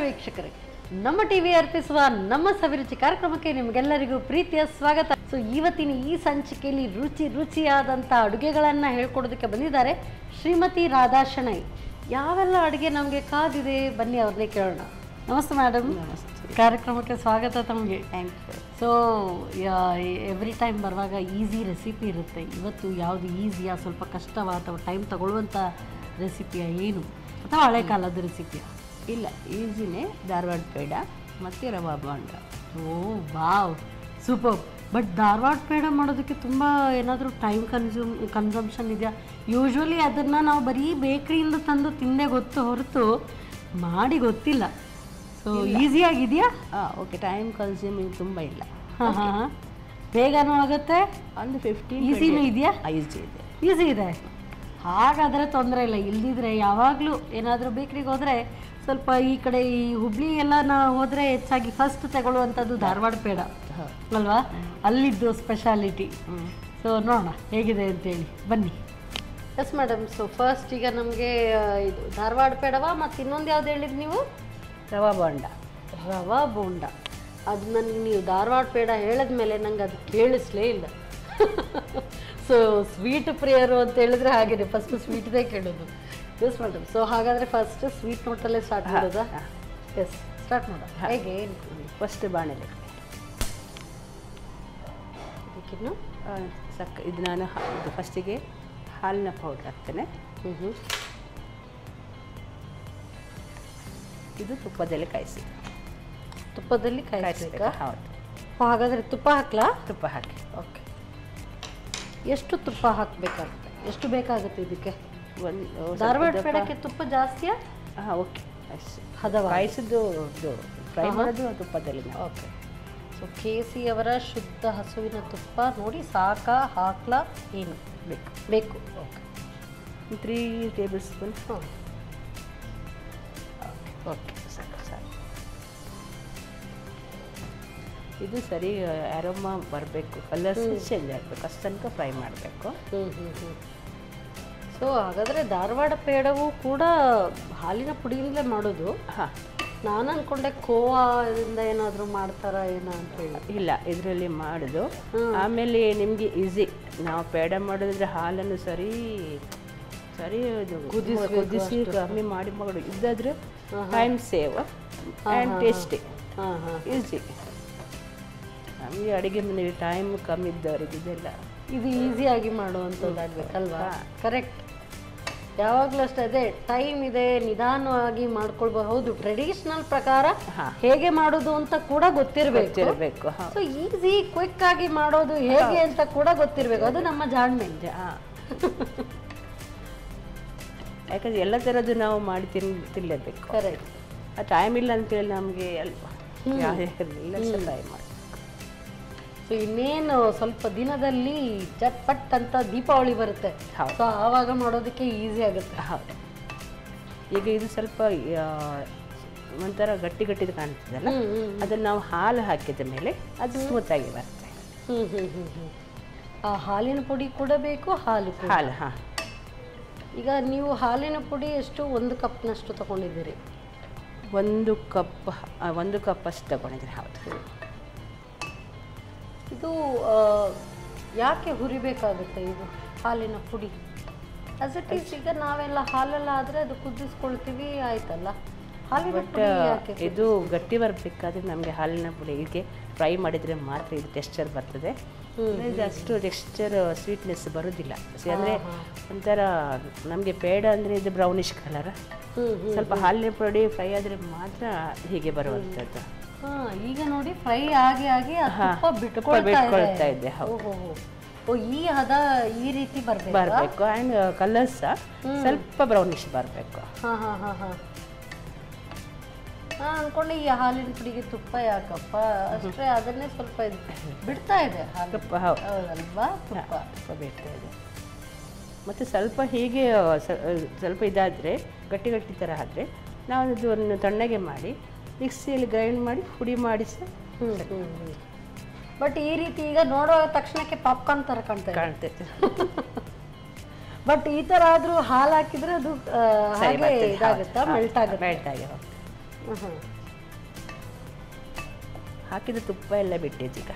ವೀಕ್ಷಕರೇ, ನಮ್ಮ ಟಿವಿ ಅರ್ಪಿಸುವ ನಮ್ಮ ಸವಿರುಚಿ ಕಾರ್ಯಕ್ರಮಕ್ಕೆ ನಿಮಗೆಲ್ಲರಿಗೂ ಪ್ರೀತಿಯ ಸ್ವಾಗತ. ಸೊ ಇವತ್ತಿನ ಈ ಸಂಚಿಕೆಯಲ್ಲಿ ರುಚಿಯಾದಂಥ ಅಡುಗೆಗಳನ್ನು ಹೇಳ್ಕೊಡೋದಕ್ಕೆ ಬಂದಿದ್ದಾರೆ ಶ್ರೀಮತಿ ರಾಧಾ ಶೆಣೈ. ಯಾವೆಲ್ಲ ಅಡುಗೆ ನಮಗೆ ಕಾದಿದೆ ಬನ್ನಿ ಅವ್ರನ್ನೇ ಕೇಳೋಣ. ನಮಸ್ತೆ ಮೇಡಮ್. ಕಾರ್ಯಕ್ರಮಕ್ಕೆ ಸ್ವಾಗತ ತಮಗೆ. Thank you. So every time ಬರುವಾಗ ಈಸಿ ರೆಸಿಪಿ ಇರುತ್ತೆ. ಇವತ್ತು ಯಾವುದು ಈಸಿಯಾ, ಸ್ವಲ್ಪ ಕಷ್ಟವಾ ಅಥವಾ ಟೈಮ್ ತಗೊಳ್ಳುವಂಥ ರೆಸಿಪಿಯಾ, ಏನು ಅಥವಾ ಹಳೆ ಕಾಲದ ರೆಸಿಪಿಯಾ? ಇಲ್ಲ, ಈಸಿನೇ. ಧಾರವಾಡ ಪೇಡ ಮತ್ತು rava bonda. Oh wow, super. But Dharwad peda ಮಾಡೋದಕ್ಕೆ ತುಂಬ ಏನಾದರೂ ಟೈಮ್ ಕನ್ಸಂಪ್ಷನ್ ಇದೆಯಾ? ಯೂಶ್ವಲಿ ಅದನ್ನು ನಾವು ಬರೀ ಬೇಕ್ರಿಯಿಂದ ತಂದು ತಿಂದೇ ಗೊತ್ತು ಹೊರತು ಮಾಡಿ ಗೊತ್ತಿಲ್ಲ. ಸೊ ಈಸಿಯಾಗಿದೆಯಾ? ಓಕೆ, ಟೈಮ್ ಕನ್ಸ್ಯೂಮಿಂಗ್ ತುಂಬ ಇಲ್ಲ. ಹಾಂ ಹಾಂ, ಬೇಗನೂ ಆಗುತ್ತೆ. ಒಂದು 15 ಈಸಿನೂ ಇದೆಯಾ? ಈಸಿ ಇದೆ. ಈಸಿ ಇದೆ, ಹಾಗಾದರೆ ತೊಂದರೆ ಇಲ್ಲ. ಇಲ್ದಿದ್ರೆ ಯಾವಾಗಲೂ ಏನಾದರೂ ಬೇಕ್ರಿಗೆ ಹೋದರೆ ಸ್ವಲ್ಪ ಈ ಕಡೆ ಈ ಹುಬ್ಳಿ ಎಲ್ಲ ನಾವು ಹೋದರೆ ಹೆಚ್ಚಾಗಿ ಫಸ್ಟ್ ತಗೊಳ್ಳುವಂಥದ್ದು ಧಾರವಾಡ ಪೇಡ ಅಲ್ವಾ? ಅಲ್ಲಿದ್ದು ಸ್ಪೆಷಾಲಿಟಿ. ಸೊ ನೋಡೋಣ ಹೇಗಿದೆ ಅಂತೇಳಿ, ಬನ್ನಿ. Yes madam. ಸೊ ಫಸ್ಟ್ ಈಗ ನಮಗೆ ಇದು ಧಾರವಾಡ ಪೇಡವಾ ಮತ್ತು ಇನ್ನೊಂದು ಯಾವ್ದು ಹೇಳಿದ್ದು ನೀವು? ರವಾ ಬೋಂಡ. ರವಾ ಬೋಂಡ. ಅದು ನನಗೆ ನೀವು ಧಾರವಾಡ ಪೇಡ ಹೇಳಿದ್ಮೇಲೆ ನಂಗೆ ಅದು ಕೇಳಿಸ್ಲೇ ಇಲ್ಲ. ಸೊ ಸ್ವೀಟ್ ಪ್ರಿಯರು ಅಂತ ಹೇಳಿದ್ರೆ ಹಾಗೇನೆ ಫಸ್ಟ್ ಸ್ವೀಟ್ದೇ ಕೇಳೋದು. Yes madam. ಸೊ ಹಾಗಾದರೆ ಫಸ್ಟ್ ಸ್ವೀಟ್ ನೋಟಲ್ಲೇ ಸ್ಟಾರ್ಟ್ ಮಾಡೋದಾ? ಎಸ್, ಸ್ಟಾರ್ಟ್ ಮಾಡೋದು. ಹೇಗೆ? ಫಸ್ಟ್ ಬಾಣಲೆ ಅದಕ್ಕಿನ್ನು ಇದು ನಾನು ಇದು ಫಸ್ಟಿಗೆ ಹಾಲಿನ ಪೌಡ್ರ್ ಹಾಕ್ತೇನೆ. ಇದು ತುಪ್ಪದಲ್ಲಿ ಕಾಯಿಸಿ. ತುಪ್ಪದಲ್ಲಿ ಕಾಯಿಸ್ಬೇಕಾ? ಹೌದು. ಹಾಗಾದರೆ ತುಪ್ಪ ಹಾಕ್ಲಾ? ತುಪ್ಪ ಹಾಕಿ. ಓಕೆ. ಎಷ್ಟು ತುಪ್ಪ ಹಾಕಬೇಕಾಗುತ್ತೆ? ಎಷ್ಟು ಬೇಕಾಗುತ್ತೆ ಇದಕ್ಕೆ? ಒಂದು ಧಾರವಾಡ ಪೇಡಕ್ಕೆ ತುಪ್ಪ ಜಾಸ್ತಿಯಾ? ಹಾಂ, ಓಕೆ. ಹದವಾ ಕಾಯಿಸಿದ್ದು ಇದು ಫ್ರೈ ಮಾಡೋದು ತುಪ್ಪದಲ್ಲಿ. ಓಕೆ. ಸೊ KC ಅವರ ಶುದ್ಧ ಹಸುವಿನ ತುಪ್ಪ ನೋಡಿ ಸಾಕಾ, ಹಾಕ್ಲಾ, ಏನು ಬೇಕು? ಓಕೆ. 3 table spoon. ಹಾಂ, ಓಕೆ, ಸಾಕು ಸಾಕು. ಇದು ಸರಿ ಅರೋಮಾ ಬರಬೇಕು, ಕಲರ್ಸ್ ಚೇಂಜ್ ಆಗಬೇಕು, ಅಷ್ಟು ತನಕ ಫ್ರೈ ಮಾಡಬೇಕು. ಸೊ ಹಾಗಾದರೆ ಧಾರವಾಡ ಪೇಡವು ಕೂಡ ಹಾಲಿನ ಪುಡಿಯಿಂದಲೇ ಮಾಡೋದು? ಹಾಂ. ನಾನು ಅಂದ್ಕೊಂಡೆ ಕೋವಾದಿಂದ ಏನಾದರೂ ಮಾಡ್ತಾರಾ ಏನೋ ಅಂತ ಹೇಳಿ. ಇಲ್ಲ, ಇದರಲ್ಲಿ ಮಾಡೋದು. ಆಮೇಲೆ ನಿಮಗೆ ಈಸಿ. ನಾವು ಪೇಡ ಮಾಡೋದ್ರೆ ಹಾಲನ್ನು ಸರಿ ಕುದಿಸಿ ಕಮ್ಮಿ ಮಾಡಿ ಮಾಡೋದು. ಇದಾದರೆ time save and tasty. Easy. ನಮಗೆ ಅಡುಗೆ ಮನೆಯಲ್ಲಿ ಟೈಮ್ ಕಮ್ಮಿ ಇದ್ದವ್ರಿಗೆ ಇದೆಲ್ಲ ಇದು ಈಸಿಯಾಗಿ ಮಾಡುವಂಥದ್ದಾಗಬೇಕಲ್ವಾ? ಕರೆಕ್ಟ್. ಯಾವಾಗಲೂ ಅಷ್ಟೇ, ಅದೇ ಟೈಮ್ ಇದೆ, ನಿಧಾನವಾಗಿ ಮಾಡ್ಕೊಳ್ಬಹುದು. ಟ್ರೆಡಿಷನಲ್ ಪ್ರಕಾರ ಹೇಗೆ ಮಾಡೋದು ಅಂತ ಕೂಡ ಗೊತ್ತಿರಬೇಕು. ಸೊ ಈಸಿ ಕ್ವಿಕ್ ಆಗಿ ಮಾಡೋದು ಹೇಗೆ ಅಂತ ಕೂಡ ಗೊತ್ತಿರಬೇಕು. ಅದು ನಮ್ಮ ಜಾಣ್ಮೆ. ಯಾಕಂದ್ರೆ ಎಲ್ಲ ಥರದ್ದು ನಾವು ಮಾಡಿ ತಿನ್ನಲೇಬೇಕು. ಕರೆಕ್ಟ್. ಆ ಟೈಮ್ ಇಲ್ಲ ಅಂತೇಳಿ ನಮಗೆ ಅಲ್ವಾ, ಎಲ್ಲ ಟ್ರೈ ಮಾಡಿ. ಸೊ ಇನ್ನೇನು ಸ್ವಲ್ಪ ದಿನದಲ್ಲಿ ಚಟ್ಪಟ್ ಅಂತ ದೀಪಾವಳಿ ಬರುತ್ತೆ. ಸೊ ಆವಾಗ ಮಾಡೋದಕ್ಕೆ ಈಸಿ ಆಗುತ್ತೆ. ಹೌದು. ಈಗ ಇದು ಸ್ವಲ್ಪ ಒಂಥರ ಗಟ್ಟಿದು ಕಾಣ್ತದಲ್ಲ, ಅದನ್ನು ನಾವು ಹಾಲು ಹಾಕಿದ ಮೇಲೆ ಅದು ಸ್ಮೂತಾಗಿ ಬರುತ್ತೆ. ಆ ಹಾಲಿನ ಪುಡಿ ಕೂಡ ಬೇಕು. ಹಾಲು. ಹಾಂ. ಈಗ ನೀವು ಹಾಲಿನ ಪುಡಿ ಎಷ್ಟು? 1 ಕಪ್ನಷ್ಟು ತಗೊಂಡಿದ್ದೀರಿ? 1 ಕಪ್ ಅಷ್ಟು ತಗೊಂಡಿದ್ದೀರಿ. ಹೌದು. ಇದು ಯಾಕೆ ಹುರಿಬೇಕಾಗುತ್ತೆ ಇದು ಹಾಲಿನ ಪುಡಿ? ಆಸ್ ಇಟ್ ಈಸ್ ಈಗ ನಾವೆಲ್ಲ ಹಾಲೆಲ್ಲ ಆದರೆ ಅದು ಕುದಿಸ್ಕೊಳ್ತೀವಿ, ಆಯ್ತಲ್ಲ. ಹಾಲಿನ ಪುಡಿ ಯಾಕೆ? ಇದು ಗಟ್ಟಿ ಬರಬೇಕಾದ್ರೆ ನಮಗೆ ಹಾಲಿನ ಪುಡಿ ಹೀಗೆ ಫ್ರೈ ಮಾಡಿದರೆ ಮಾತ್ರ ಇದು ಟೆಕ್ಸ್ಚರ್ ಬರ್ತದೆ. ಇದು ಅಷ್ಟು ಟೆಕ್ಸ್ಚರ್ ಸ್ವೀಟ್ನೆಸ್ ಬರೋದಿಲ್ಲ. ಅಂದರೆ ಒಂಥರ ನಮಗೆ ಪೇಡ ಅಂದರೆ ಇದು ಬ್ರೌನಿಷ್ ಕಲರ್. ಸ್ವಲ್ಪ ಹಾಲಿನ ಪುಡಿ ಫ್ರೈ ಆದರೆ ಮಾತ್ರ ಹೀಗೆ ಬರುವಂಥದ್ದು. ಈಗ ನೋಡಿ ಫ್ರೈ ಆಗಿ ಬಿಟ್ಕೊಳ್ತಾ ಇದೆ. ಓ, ಈ ಹದ ಈ ರೀತಿ ಬರಬೇಕು. ಆ್ಯಂಡ್ ಕಲರ್ಸ್ ಸ್ವಲ್ಪ ಬ್ರೌನಿಷ್ ಬರಬೇಕು. ಅನ್ಕೊಂಡೆ ಈ ಹಾಲಿನ ಪುಡಿಗೆ ತುಪ್ಪ ಯಾಕಪ್ಪ ಅಷ್ಟೇ, ಅದನ್ನೇ ಸ್ವಲ್ಪ ಬಿಡ್ತಾ ಇದೆ ತುಪ್ಪ. ಅಲ್ವಾ? ತುಪ್ಪ ಬಿಡ್ತಾ ಇದೆ. ಮತ್ತು ಸ್ವಲ್ಪ ಹೀಗೆ ಸ್ವಲ್ಪ ಇದಾದರೆ ಗಟ್ಟಿ ಥರ ಆದರೆ ನಾವು ಇದನ್ನು ತಣ್ಣಗೆ ಮಾಡಿ ಮಿಕ್ಸಿಯಲ್ಲಿ ಗ್ರೈಂಡ್ ಮಾಡಿ ಪುಡಿ ಮಾಡಿಸಿ. ಬಟ್ ಈ ರೀತಿ ಈಗ ನೋಡೋ ತಕ್ಷಣಕ್ಕೆ ಪಾಪ್ಕಾರ್ನ್ ಥರ ಕಾಣ್ತೈತೆ. ಬಟ್ ಈ ಥರ ಆದರೂ ಹಾಲು ಹಾಕಿದರೆ ಅದು ಹಾಗೆ ಇದಾಗುತ್ತಾ? ಮೆಲ್ಟ್ ಆಗುತ್ತೆ. ಹಾಕಿದ ತುಪ್ಪ ಎಲ್ಲ ಬಿಟ್ಟಿದ್ದು ಈಗ.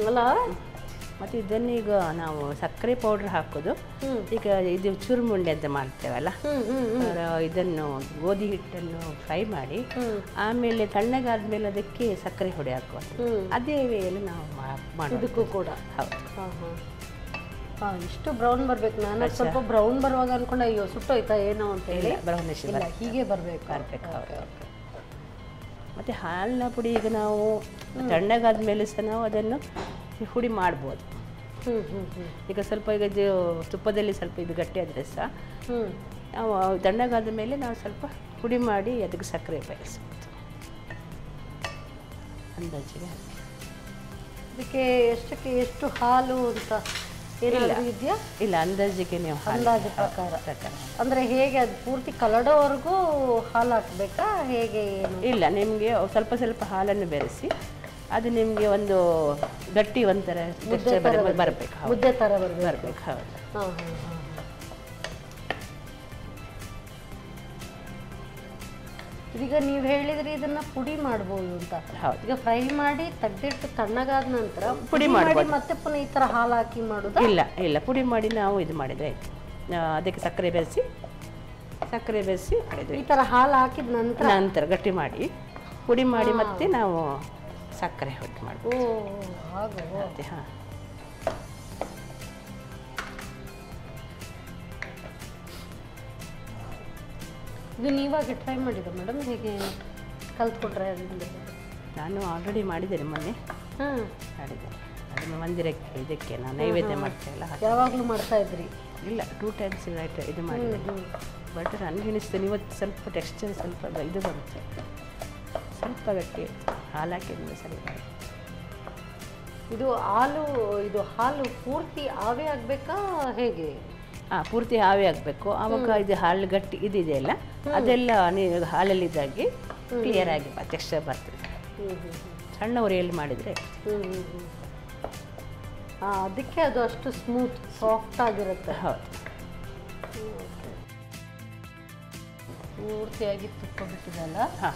ಅಲ್ಲ ಮತ್ತು ಇದನ್ನೀಗ ನಾವು ಸಕ್ಕರೆ ಪೌಡ್ರ್ ಹಾಕೋದು. ಈಗ ಇದು ಚುರುಮುಂಡೆ ಅಂತ ಮಾಡ್ತೇವಲ್ಲ, ಇದನ್ನು ಗೋಧಿ ಹಿಟ್ಟನ್ನು ಫ್ರೈ ಮಾಡಿ ಆಮೇಲೆ ತಣ್ಣಗಾದ್ಮೇಲೆ ಅದಕ್ಕೆ ಸಕ್ಕರೆ ಹೊಡೆ ಹಾಕೋದು. ಅದೇ ವೇಯಲ್ಲಿ ನಾವು ಮಾಡೋದಕ್ಕೂ ಕೂಡ. ಹೌದು. ಇಷ್ಟು ಬ್ರೌನ್ ಬರ್ಬೇಕು. ನಾನು ಸ್ವಲ್ಪ ಬ್ರೌನ್ ಬರುವಾಗ ಅನ್ಕೊಂಡೆ ಅಯ್ಯೋ ಸುಟ್ಟೋಯ್ತಾ ಏನೋ ಅಂತ ಹೇಳಿ. ಬ್ರೌನಿಶ್ ಹೀಗೆ ಬರಬೇಕು. ಮತ್ತು ಹಾಲಿನ ಪುಡಿ ಈಗ ನಾವು ತಣ್ಣಗಾದ್ಮೇಲೆ ಸಹ ನಾವು ಅದನ್ನು ಹುಡಿ ಮಾಡ್ಬೋದು. ಈಗ ಸ್ವಲ್ಪ ಈಗ ಇದು ತುಪ್ಪದಲ್ಲಿ ಸ್ವಲ್ಪ ಇದು ಗಟ್ಟಿ ಆದರೆ ಸಹ ನಾವು ತಣ್ಣಗಾದ ಮೇಲೆ ನಾವು ಸ್ವಲ್ಪ ಹುಡಿ ಮಾಡಿ ಅದಕ್ಕೆ ಸಕ್ಕರೆ ಬೇಯಿಸ್ಬೋದು ಅಂದಾಜಿಗೆ. ಅದಕ್ಕೆ ಎಷ್ಟು ಹಾಲು ಅಂತ ಏನಾದರೂ ಇದೆಯಾ? ಇಲ್ಲ, ಅಂದಾಜಿಗೆ ನೀವು ಅಂದಾಜು ಪ್ರಕಾರ. ಅಂದರೆ ಹೇಗೆ ಅದು ಪೂರ್ತಿ ಕಲಡೋವರೆಗೂ ಹಾಲು ಹಾಕಬೇಕಾ ಹೇಗೆ ಏನು? ಇಲ್ಲ, ನಿಮಗೆ ಸ್ವಲ್ಪ ಸ್ವಲ್ಪ ಹಾಲನ್ನು ಬೆರೆಸಿ ಅದು ನಿಮಗೆ ಒಂದು ಗಟ್ಟಿ ಒಂಥರ ಬರಬೇಕು. ಮುದ್ದೆ ಥರ ಬರಬೇಕು. ಹೌದು. ಇದೀಗ ನೀವು ಹೇಳಿದ್ರಿ ಇದನ್ನ ಪುಡಿ ಮಾಡ್ಬೋದು ಅಂತ. ಹೌದು. ಈಗ ಫ್ರೈ ಮಾಡಿ ತೆಗೆದಿಟ್ಟು ತಣ್ಣಗಾದ ನಂತರ ಪುಡಿ ಮಾಡಿ ಮತ್ತೆ ಪುನಃ ಈ ಥರ ಹಾಲು ಹಾಕಿ ಮಾಡೋದು? ಇಲ್ಲ, ಪುಡಿ ಮಾಡಿ ನಾವು ಇದು ಮಾಡಿದರೆ ಆಯಿತು. ಅದಕ್ಕೆ ಸಕ್ಕರೆ ಬೆರೆಸಿ ಮಾಡಿದರೆ ಈ ಥರ ಹಾಲು ಹಾಕಿದ ನಂತರ ಗಟ್ಟಿ ಮಾಡಿ ಪುಡಿ ಮಾಡಿ ಮತ್ತೆ ನಾವು ಸಕ್ಕರೆ ಹೊಟ್ಟು ಮಾಡ್ಬೋದು. ಅದೇ. ಹಾಂ, ಇದು ನೀವಾಗ ಟ್ರೈ ಮಾಡಿದ ಮೇಡಮ್? ಹೇಗೆ ಕಲ್ತ್ಕೊಂಡ್ರೆ? ಅದರಿಂದ ನಾನು ಆಲ್ರೆಡಿ ಮಾಡಿದ್ದೇನೆ, ಮೊನ್ನೆ ಮಾಡಿದ್ದೇನೆ. ಅದನ್ನು ಮಂದಿರಕ್ಕೆ ಇದಕ್ಕೆ ನಾನು ನೈವೇದ್ಯ ಮಾಡ್ತೇವಲ್ಲ. ಯಾವಾಗಲೂ ಮಾಡ್ತಾ ಇದ್ರಿ? ಇಲ್ಲ, 2 ಟೈಮ್ಸ್ ಇದು ಮಾಡಿದ್ದೇನೆ. ಬಟ್ ನನಗೆ ಅನಿಸ್ತೇನೆ ಇವತ್ತು ಸ್ವಲ್ಪ ಟೆಕ್ಸ್ಚರ್ ಸ್ವಲ್ಪ ಇದು ಬರುತ್ತೆ, ಸ್ವಲ್ಪ ಗಟ್ಟಿ ಹಾಲು ಹಾಕಿದ್ರೆ ಸರಿ. ಇದು ಹಾಲು ಪೂರ್ತಿ ಆವಿ ಆಗಬೇಕಾ ಹೇಗೆ? ಪೂರ್ತಿ ಆವಿ ಆಗಬೇಕು. ಆವಾಗ ಇದು ಹಾಲು ಗಟ್ಟಿ ಇದೆಯಲ್ಲ ಅದೆಲ್ಲ ನೀವು ಹಾಲಲ್ಲಿದ್ದಾಗೆ ಕ್ಲಿಯರ್ ಆಗಿ ಟೆಕ್ಸ್ಚರ್ ಬರ್ತದೆ. ಸಣ್ಣ ಉರಿಯಲ್ಲಿ ಮಾಡಿದರೆ ಅದಕ್ಕೆ ಅದು ಅಷ್ಟು ಸ್ಮೂತ್ ಸಾಫ್ಟ್ ಆಗಿರುತ್ತೆ. ಹೌದು. ಪೂರ್ತಿಯಾಗಿ ತುಪ್ಪ ಬಿಟ್ಟಿದಲ್ಲ. ಹಾಂ,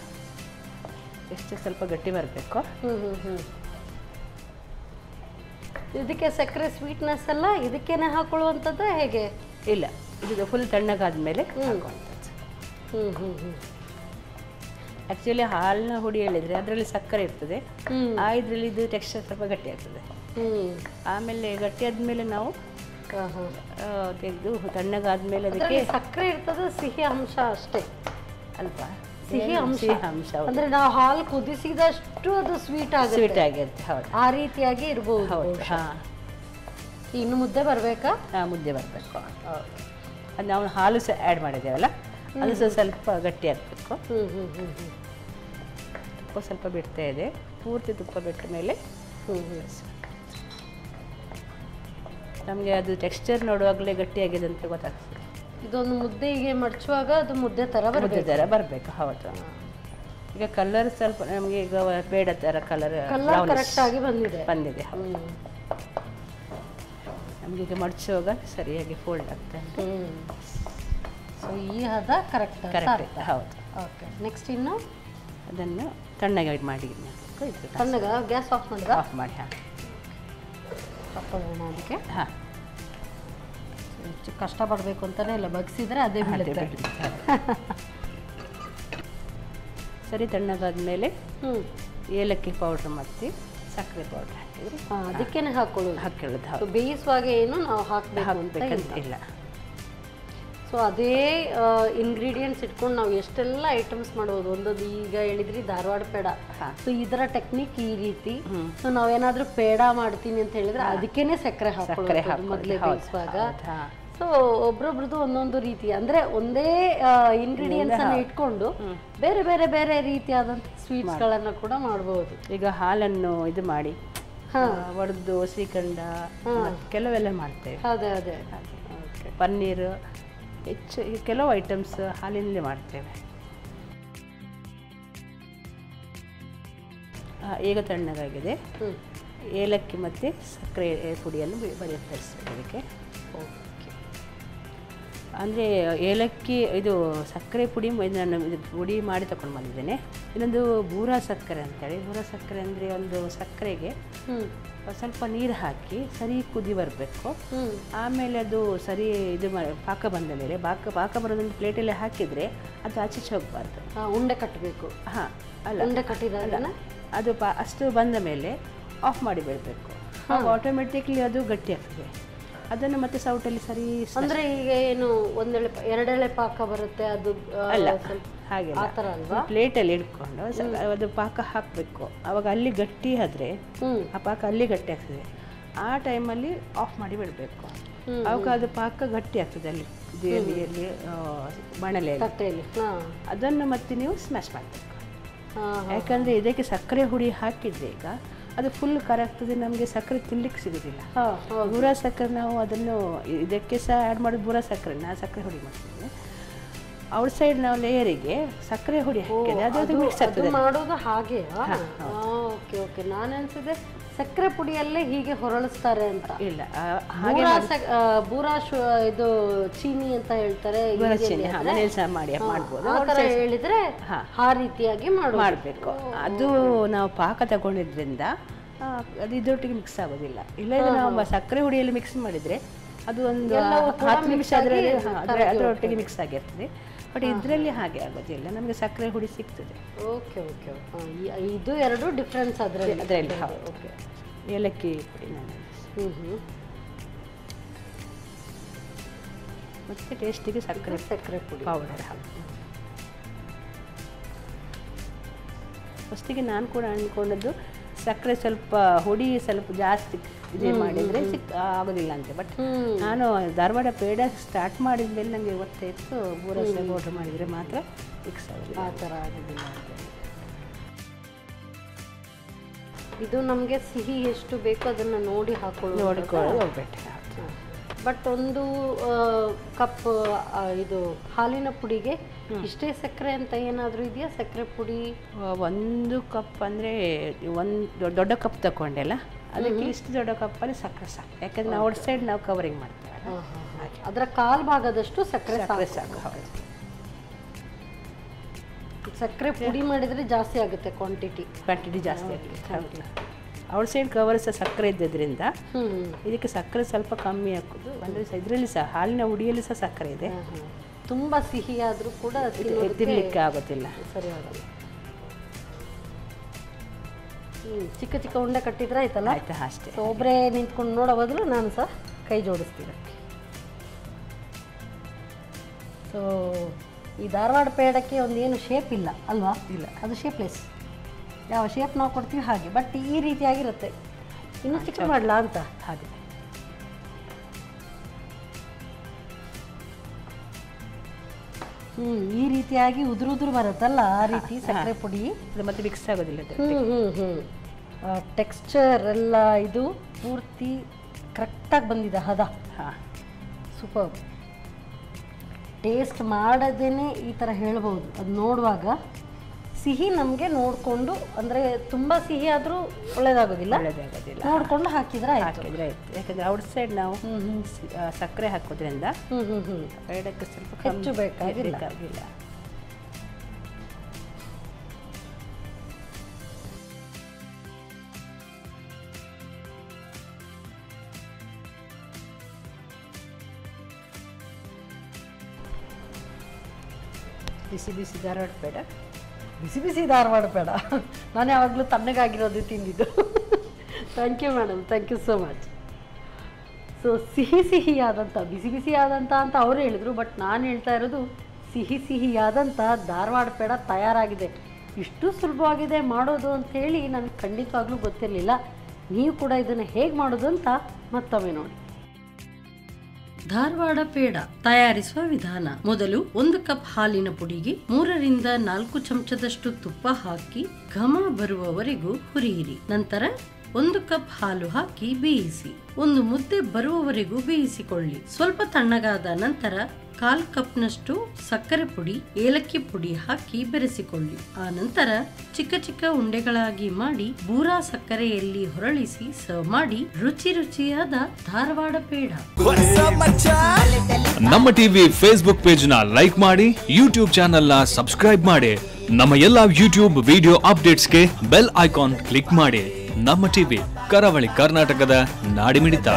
ಎಷ್ಟು ಸ್ವಲ್ಪ ಗಟ್ಟಿ ಬರಬೇಕು. ಇದಕ್ಕೆ ಸಕ್ಕರೆ ಸ್ವೀಟ್ನೆಸ್ ಎಲ್ಲ ಇದಕ್ಕೇನೆ ಹಾಕೊಳ್ಳುವಂಥದ್ದು ಹೇಗೆ? ಇಲ್ಲ, ಇದು ಫುಲ್ ತಣ್ಣಗಾದ್ಮೇಲೆ ಹಾಕುವಂಥದ್ದು. ಆ್ಯಕ್ಚುಲಿ ಹಾಲಿನ ಹುಡಿ ಹೇಳಿದರೆ ಅದರಲ್ಲಿ ಸಕ್ಕರೆ ಇರ್ತದೆ, ಇದರಲ್ಲಿ ಇದು ಟೆಕ್ಸ್ಚರ್ ಸ್ವಲ್ಪ ಗಟ್ಟಿ ಆಗ್ತದೆ. ಆಮೇಲೆ ಗಟ್ಟಿ ಆದಮೇಲೆ ನಾವು ತೆಗೆದು ತಣ್ಣಗಾದ್ಮೇಲೆ ಅದಕ್ಕೆ ಸಕ್ಕರೆ ಇರ್ತದೆ, ಸಿಹಿ ಅಂಶ ಅಷ್ಟೇ ಅಲ್ವಾ? ಸಿಹಿ ಅಂಶ ಅಂದ್ರೆ ನಾವು ಹಾಲು ಕುದಿಸಿದಷ್ಟು ಅದು ಸ್ವೀಟ್ ಆಗಿರುತ್ತೆ. ಹೌದು, ಆ ರೀತಿಯಾಗಿ ಇರ್ಬೋದು. ಹೌದು. ಇನ್ನು ಮುದ್ದೆ ಬರಬೇಕಾ? ಮುದ್ದೆ ಬರಬೇಕು. ಅದು ನಾವು ಹಾಲು ಸಹ ಆ್ಯಡ್ ಮಾಡಿದ್ದೇವಲ್ಲ, ಅದು ಸಹ ಸ್ವಲ್ಪ ಗಟ್ಟಿ ಆಗಬೇಕು. ತುಪ್ಪ ಸ್ವಲ್ಪ ಬಿಡ್ತಾ ಇದೆ. ಪೂರ್ತಿ ತುಪ್ಪ ಬಿಟ್ಟ ಮೇಲೆ ನಮಗೆ ಅದು ಟೆಕ್ಸ್ಚರ್ ನೋಡುವಾಗಲೇ ಗಟ್ಟಿಯಾಗಿದೆ ಅಂತ ಗೊತ್ತಾಗ್ತದೆ. ಇದೊಂದು ಮುದ್ದೆಗೆ ಮಡಚುವಾಗ ಅದು ಮುದ್ದೆ ಥರ ಬರಬೇಕು. ಹೌದು. ಈಗ ಕಲರ್ ಸ್ವಲ್ಪ ನಮಗೆ ಈಗ ಬೇಡ ಥರ ಕಲರ್ ಕರೆಕ್ಟ್ ಆಗಿ ಬಂದಿದೆ. ನಮಗೆ ಈಗ ಮಡಚುವಾಗ ಸರಿಯಾಗಿ ಫೋಲ್ಡ್ ಆಗ್ತಾ ಉಂಟು. ಸೊ ಈ ಹದ ಕರೆಕ್ಟ್. ಹೌದು. ಓಕೆ, ನೆಕ್ಸ್ಟ್ ಇನ್ನು ಅದನ್ನು ತಣ್ಣಗೆ ಮಾಡಿ ತಣ್ಣಗೆ ಗ್ಯಾಸ್ ಆಫ್ ಮಾಡಿ ಹಾಂ ಹಾಕೊಳ್ಳೋಣ ಅದಕ್ಕೆ. ಹಾಂ, ಹೆಚ್ಚು ಕಷ್ಟಪಡಬೇಕು ಅಂತಲೇ ಇಲ್ಲ, ಬಗ್ಸಿದ್ರೆ ಅದೇ ಬೀಳುತ್ತೆ. ಸರಿ, ತಣ್ಣಗಾದ್ಮೇಲೆ ಏಲಕ್ಕಿ ಪೌಡ್ರ್ ಮತ್ತು ಸಕ್ಕರೆ ಪೌಡ್ರ್ ಹಾಕಿದ್ರೆ ಅದಕ್ಕೇನೆ ಹಾಕೊಳ್ಳೋದು. ಬೇಯಿಸುವಾಗ ಏನು ನಾವು ಹಾಕಬೇಕಂತಿಲ್ಲ. ಸೊ ಅದೇ ಇಂಗ್ರೀಡಿಯೆಂಟ್ಸ್ ಇಟ್ಕೊಂಡು ನಾವು ಎಷ್ಟೆಲ್ಲ ಐಟಮ್ಸ್ ಮಾಡ್ಬೋದು. ಒಂದೊಂದು ಈಗ ಹೇಳಿದ್ರಿ ಧಾರವಾಡ ಪೇಡ. ಸೊ ಇದರ ಟೆಕ್ನಿಕ್ ಈ ರೀತಿ. ಸೊ ನಾವೇನಾದ್ರೂ ಪೇಡ ಮಾಡ್ತೀನಿ ಅಂತ ಹೇಳಿದ್ರೆ ಅದಕ್ಕೇನೆ ಸಕ್ಕರೆ ಹಾಕೊಳ್ಳೋದು ಮೊದಲೇ ಬೇಯಿಸುವಾಗ. ಸೊ ಒಬ್ರೊಬ್ರದ್ದು ಒಂದೊಂದು ರೀತಿ, ಅಂದ್ರೆ ಒಂದೇ ಇಂಗ್ರೀಡಿಯೆಂಟ್ಸ್ ಅನ್ನು ಇಟ್ಕೊಂಡು ಬೇರೆ ಬೇರೆ ಬೇರೆ ರೀತಿಯಾದಂಥ ಸ್ವೀಟ್ಸ್ಗಳನ್ನು ಕೂಡ ಮಾಡ್ಬೋದು. ಈಗ ಹಾಲನ್ನು ಇದು ಮಾಡಿ ಒಡೆದು ಶ್ರೀಖಂಡ ಕೆಲವೆಲ್ಲ ಮಾಡ್ತೇವೆ. ಅದೇ ಪನ್ನೀರ್ ಹೆಚ್ಚು ಕೆಲವು ಐಟಮ್ಸ್ ಹಾಲಿನಲ್ಲೇ ಮಾಡ್ತೇವೆ. ಈಗ ತಣ್ಣಗಾಗಿದೆ. ಏಲಕ್ಕಿ ಮತ್ತು ಸಕ್ಕರೆ ಪುಡಿಯನ್ನು ಬೆರೆಸಬೇಕು ಅದಕ್ಕೆ. ಅಂದರೆ ಏಲಕ್ಕಿ ಇದು ಸಕ್ಕರೆ ಪುಡಿ ನಾನು ಇದು ಪುಡಿ ಮಾಡಿ ತಗೊಂಡು ಬಂದಿದ್ದೇನೆ. ಇನ್ನೊಂದು ಬೂರಾ ಸಕ್ಕರೆ ಅಂತೇಳಿ. ಬೂರಾ ಸಕ್ಕರೆ ಅಂದರೆ ಒಂದು ಸಕ್ಕರೆಗೆ ಸ್ವಲ್ಪ ನೀರು ಹಾಕಿ ಸರಿ ಕುದಿ ಬರಬೇಕು. ಆಮೇಲೆ ಅದು ಸರಿ ಇದು ಪಾಕ ಬಂದ ಮೇಲೆ ಪಾಕ ಬರೋದೊಂದು ಪ್ಲೇಟಲ್ಲಿ ಹಾಕಿದರೆ ಅದು ಆಚೆ ಹೋಗಬಾರ್ದು. ಉಂಡೆ ಕಟ್ಟಬೇಕು. ಹಾಂ ಅಲ್ಲ, ಉಂಡೆ ಕಟ್ಟಿದಾಗ ಅದು ಅಷ್ಟು ಬಂದ ಮೇಲೆ ಆಫ್ ಮಾಡಿ ಬಿಡಬೇಕು. ಆಟೋಮೆಟಿಕ್ಲಿ ಅದು ಗಟ್ಟಿ ಆಗ್ತದೆ. ಅದನ್ನು ಮತ್ತೆ ಸೌಟಲ್ಲಿ ಸರಿ ಅಂದರೆ ಈಗ ಏನು ಒಂದೆಳೆ ಎರಡೆಳೆ ಪಾಕ ಬರುತ್ತೆ ಅದು ಅಲ್ಲ, ಹಾಗೆ ಆ ಥರ ಅಲ್ವಾ? ಪ್ಲೇಟಲ್ಲಿ ಇಟ್ಕೊಂಡು ಅದು ಪಾಕ ಹಾಕಬೇಕು. ಅವಾಗ ಅಲ್ಲಿ ಗಟ್ಟಿ ಆದರೆ ಆ ಪಾಕ ಅಲ್ಲಿ ಗಟ್ಟಿ ಆಗ್ತದೆ. ಆ ಟೈಮಲ್ಲಿ ಆಫ್ ಮಾಡಿ ಬಿಡಬೇಕು. ಅವಾಗ ಅದು ಪಾಕ ಗಟ್ಟಿ ಆಗ್ತದೆ ಅಲ್ಲಿ ದೇವಿಯಲ್ಲಿ ಬಾಣಲೆಯಲ್ಲಿ. ಅದನ್ನು ಮತ್ತೆ ನೀವು ಸ್ಮ್ಯಾಶ್ ಮಾಡಬೇಕು. ಯಾಕಂದರೆ ಇದಕ್ಕೆ ಸಕ್ಕರೆ ಹುಡಿ ಹಾಕಿದರೆ ಈಗ ಅದು ಫುಲ್ ಕರಗ್ತದೆ, ನಮಗೆ ಸಕ್ಕರೆ ತಿನ್ಲಿಕ್ಕೆ ಸಿಗೋದಿಲ್ಲ. ಬೂರಾ ಸಕ್ಕರೆ ನಾವು ಅದನ್ನು ಇದಕ್ಕೆ ಸಹ ಆ್ಯಡ್ ಮಾಡೋದು. ಬೂರಾ ಸಕ್ಕರೆ ಸಕ್ಕರೆ ಹುಡಿ ಮಾಡ್ತೀವಿ. ಔಟ್ ಸೈಡ್ ನಾವು ಲೇಯರಿಗೆ ಸಕ್ಕರೆ ಹುಡಿ ಹಾಕಿದ್ರೆ ಅದು ಮಿಕ್ಸ್ ಆಗ್ತದೆ ಮಾಡೋದು ಹಾಗೆ. ಓಕೆ ಓಕೆ, ನಾನು ಅನ್ಸಿದೆ ಸಕ್ಕರೆ ಪುಡಿಯಲ್ಲೇ ಹೀಗೆ ಹೊರಳಿಸ್ತಾರೆ ಅಂತ. ಇಲ್ಲ, ಬೂರಾ ಇದು ಚೀನಿ ಅಂತ ಹೇಳ್ತಾರೆ, ಮನೇಲಿ ಸಹ ಮಾಡ್ಬೋದು. ಹೇಳಿದ್ರೆ ಆ ರೀತಿಯಾಗಿ ಮಾಡಬೇಕು. ಅದು ನಾವು ಪಾಕ ತಗೊಂಡಿದ್ರಿಂದ ಅದು ಇದರೊಟ್ಟಿಗೆ ಮಿಕ್ಸ್ ಆಗೋದಿಲ್ಲ. ಇಲ್ಲದ್ರೆ ನಾವು ಸಕ್ಕರೆ ಹುಡಿಯಲ್ಲಿ ಮಿಕ್ಸ್ ಮಾಡಿದರೆ ಅದು ಒಂದು 10 ನಿಮಿಷ ಅದರೊಟ್ಟಿಗೆ ಮಿಕ್ಸ್ ಆಗಿರ್ತದೆ. ಬಟ್ ಇದರಲ್ಲಿ ಹಾಗೆ ಆಗೋದಿಲ್ಲ, ನಮಗೆ ಸಕ್ಕರೆ ಹುಡಿ ಸಿಗ್ತದೆ. ಓಕೆ ಓಕೆ, ಇದು ಎರಡು ಡಿಫ್ರೆನ್ಸ್ ಅದರಲ್ಲಿ. ಓಕೆ, ಏಲಕ್ಕಿ ಪುಡಿ ಮತ್ತು ಟೇಸ್ಟಿಗೆ ಸಕ್ಕರೆ ಪುಡಿ ಪೌಡರ್ ಹಾಕಿ. ಫಸ್ಟಿಗೆ ನಾನು ಕೂಡ ಅಂದ್ಕೊಂಡದ್ದು ಸಕ್ಕರೆ ಸ್ವಲ್ಪ ಹುಡಿ ಸ್ವಲ್ಪ ಜಾಸ್ತಿ ಇದೇ ಮಾಡಿದರೆ ಆಗೋದಿಲ್ಲ ಅಂತೆ. ಬಟ್ ನಾನು ಧಾರವಾಡ ಪೇಡ ಸ್ಟಾರ್ಟ್ ಮಾಡಿದ ಮೇಲೆ ನನಗೆ ಗೊತ್ತಾಯಿತು ಬೂರಾ ಪೌಡರ್ ಮಾಡಿದರೆ ಮಾತ್ರ ಮಿಕ್ಸ್ ಆಗೋದಿಲ್ಲ, ಆ ಥರ ಆಗೋದಿಲ್ಲ. ಇದು ನಮಗೆ ಸಿಹಿ ಎಷ್ಟು ಬೇಕೋ ಅದನ್ನು ನೋಡಿಕೊಳ್ಳೋದು ಹೋಗ್ಬೇಕು. ಬಟ್ ಒಂದು ಕಪ್ ಇದು ಹಾಲಿನ ಪುಡಿಗೆ ಇಷ್ಟೇ ಸಕ್ಕರೆ ಅಂತ ಏನಾದರೂ ಇದೆಯಾ? ಸಕ್ಕರೆ ಪುಡಿ 1 ಕಪ್ ಅಂದರೆ ಒಂದು ದೊಡ್ಡ ಕಪ್ ತಗೊಂಡೆಲ್ಲ, ಅದಕ್ಕೆ ಇಷ್ಟು ದೊಡ್ಡ ಕಪ್ಪಲ್ಲಿ ಸಕ್ಕರೆ ಸಾಕು. ಯಾಕಂದರೆ ನಾವು ಔಟ್ ಸೈಡ್ ನಾವು ಕವರಿಂಗ್ ಮಾಡ್ತೇವೆ, ಅದರ ಕಾಲು ಭಾಗದಷ್ಟು ಸಕ್ಕರೆ ಸಾಕು. ಸಕ್ಕರೆ ಪುಡಿ ಮಾಡಿದರೆ ಜಾಸ್ತಿ ಆಗುತ್ತೆ, ಕ್ವಾಂಟಿಟಿ ಜಾಸ್ತಿ ಆಗುತ್ತೆ. ಔಟ್ ಸೈಡ್ ಕವರ್ ಸಹ ಸಕ್ಕರೆ ಇದ್ದದ್ರಿಂದ ಇದಕ್ಕೆ ಸಕ್ಕರೆ ಸ್ವಲ್ಪ ಕಮ್ಮಿ ಹಾಕೋದು. ಅಂದರೆ ಇದರಲ್ಲಿ ಸಹ ಹಾಲಿನ ಹುಡಿಯಲ್ಲಿ ಸಹ ಸಕ್ಕರೆ ಇದೆ. ತುಂಬ ಸಿಹಿ ಆದರೂ ಕೂಡ ತಿನ್ನಲಿಕ್ಕೆ ಆಗೋದಿಲ್ಲ, ಸರಿ ಆಗಲ್ಲ. ಚಿಕ್ಕ ಚಿಕ್ಕ ಉಂಡೆ ಕಟ್ಟಿದ್ರೆ ಆಯ್ತಲ್ಲ? ಆಯ್ತಾ, ಅಷ್ಟೇ. ಒಬ್ಬರೇ ನಿಂತ್ಕೊಂಡು ನೋಡೋ ಬದಲು ನಾನು ಸಹ ಕೈ ಜೋಡಿಸ್ತೀನಿ. ಸೊ ಈ ಧಾರವಾಡ ಪೇಡಕ್ಕೆ ಒಂದೇನು ಶೇಪ್ ಇಲ್ಲ ಅಲ್ವಾ? ಇಲ್ಲ, ಅದು ಶೇಪ್ಲೆಸ್. ಯಾವ ಶೇಪ್ ನಾವು ಕೊಡ್ತೀವಿ ಹಾಗೆ, ಬಟ್ ಈ ರೀತಿಯಾಗಿರುತ್ತೆ. ಇನ್ನೂ ಚಿಕ್ಕ ಮಾಡಲಾ ಅಂತ ಹಾಗೆ. ಈ ರೀತಿಯಾಗಿ ಉದುರು ಬರುತ್ತಲ್ಲ, ಆ ರೀತಿ ಸಕ್ಕರೆ ಪುಡಿ ಮತ್ತೆ ಮಿಕ್ಸ್ ಆಗೋದಿಲ್ಲ. ಟೆಕ್ಸ್ಚರ್ ಎಲ್ಲ ಇದು ಪೂರ್ತಿ ಕರೆಕ್ಟಾಗಿ ಬಂದಿದೆ, ಹದ. ಸೂಪರ್. ಟೇಸ್ಟ್ ಮಾಡದೇನೆ ಈ ಥರ ಹೇಳ್ಬೋದು. ಅದು ನೋಡುವಾಗ ಸಿಹಿ ನಮಗೆ ನೋಡಿಕೊಂಡು, ಅಂದರೆ ತುಂಬ ಸಿಹಿ ಆದರೂ ಒಳ್ಳೇದಾಗೋದಿಲ್ಲ, ನೋಡಿಕೊಂಡು ಹಾಕಿದ್ರೆ ಆಯಿತು. ಯಾಕಂದರೆ ಔಟ್ ಸೈಡ್ ನಾವು ಸಕ್ಕರೆ ಹಾಕೋದ್ರಿಂದ ಪೇಡಕ್ಕೆ ಸ್ವಲ್ಪ ಹೆಚ್ಚು ಬೇಕಾಗಿಲ್ಲ. ಬಿಸಿ ಬಿಸಿ ಧಾರವಾಡ ಪೇಡ, ಬಿಸಿ ಧಾರವಾಡ ಪೇಡ. ನಾನು ಯಾವಾಗಲೂ ತಣ್ಣಗಾಗಿರೋದು ತಿಂದಿದ್ದು. Thank you madam, thank you so much. So ಸಿಹಿಯಾದಂಥ ಬಿಸಿಯಾದಂಥ ಅಂತ ಅವರು ಹೇಳಿದರು, ಬಟ್ ನಾನು ಹೇಳ್ತಾ ಇರೋದು ಸಿಹಿಯಾದಂಥ ಧಾರವಾಡ ಪೇಡ ತಯಾರಾಗಿದೆ. ಇಷ್ಟು ಸುಲಭವಾಗಿದೆ ಮಾಡೋದು ಅಂಥೇಳಿ ನನಗೆ ಖಂಡಿತವಾಗ್ಲೂ ಗೊತ್ತಿರಲಿಲ್ಲ. ನೀವು ಕೂಡ ಇದನ್ನು ಹೇಗೆ ಮಾಡೋದು ಅಂತ ಮತ್ತೊಮ್ಮೆ ನೋಡಿ. ಧಾರವಾಡ ಪೇಡ ತಯಾರಿಸುವ ವಿಧಾನ: ಮೊದಲು 1 ಕಪ್ ಹಾಲಿನ ಪುಡಿಗೆ 3 ರಿಂದ 4 ಚಮಚದಷ್ಟು ತುಪ್ಪ ಹಾಕಿ ಘಮ ಬರುವವರೆಗೂ ಹುರಿಯಿರಿ. ನಂತರ 1 ಕಪ್ ಹಾಲು ಹಾಕಿ ಬೇಯಿಸಿ. ಒಂದು ಮುದ್ದೆ ಬರುವವರೆಗೂ ಬೇಯಿಸಿಕೊಳ್ಳಿ. ಸ್ವಲ್ಪ ತಣ್ಣಗಾದ ನಂತರ 1/4 ಕಪ್ನಷ್ಟು ಸಕ್ಕರೆ ಪುಡಿ, ಏಲಕ್ಕಿ ಪುಡಿ ಹಾಕಿ ಬೆರೆಸಿಕೊಳ್ಳಿ. ಆ ನಂತರ ಚಿಕ್ಕ ಚಿಕ್ಕ ಉಂಡೆಗಳಾಗಿ ಮಾಡಿ ಬೂರಾ ಸಕ್ಕರೆಯಲ್ಲಿ ಹೊರಳಿಸಿ ಸರ್ವ್ ಮಾಡಿ. ರುಚಿಯಾದ ಧಾರವಾಡ ಪೇಡ. ನಮ್ಮ ಟಿವಿ ಫೇಸ್ಬುಕ್ ಪೇಜ್ ನ ಲೈಕ್ ಮಾಡಿ, ಯೂಟ್ಯೂಬ್ ಚಾನೆಲ್ ನ ಸಬ್ಸ್ಕ್ರೈಬ್ ಮಾಡಿ. ನಮ್ಮ ಎಲ್ಲಾ ಯೂಟ್ಯೂಬ್ ವಿಡಿಯೋ ಅಪ್ಡೇಟ್ಸ್ಗೆ ಬೆಲ್ ಐಕಾನ್ ಕ್ಲಿಕ್ ಮಾಡಿ. ನಮ್ಮ ಟಿವಿ, ಕರಾವಳಿ ಕರ್ನಾಟಕದ ನಾಡಿಮಿಡಿತ.